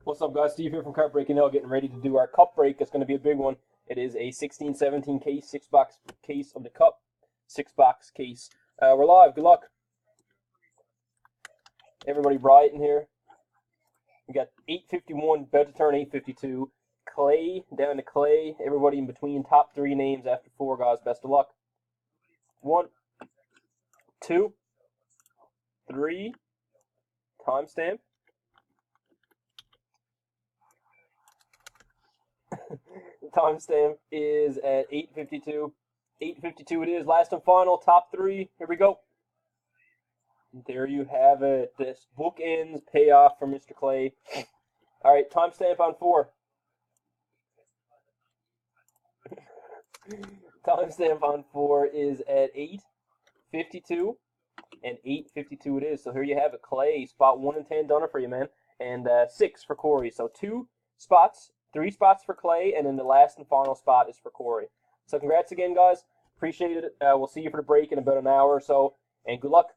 What's up, guys? Steve here from Cart Breaking Now, getting ready to do our cup break. It's going to be a big one. It is a 16-17 case, 6-box case of the cup, 6-box case. We're live. Good luck. Everybody bright in here. We got 851, about to turn 852. Clay, down to Clay. Everybody in between, top 3 names after 4, guys. Best of luck. 1, 2, 3. Timestamp. The timestamp is at 8:52. 8:52 it is. Last and final, top 3. Here we go. There you have it. This bookends payoff for Mr. Clay. All right, timestamp on 4. Timestamp on 4 is at 8:52, and 8:52 it is. So here you have it. Clay, spot 1 and 10 done it for you, man, and 6 for Corey. So 2 spots. 3 spots for Clay, and then the last and final spot is for Corey. So congrats again, guys. Appreciate it. We'll see you for the break in about an hour or so, and good luck.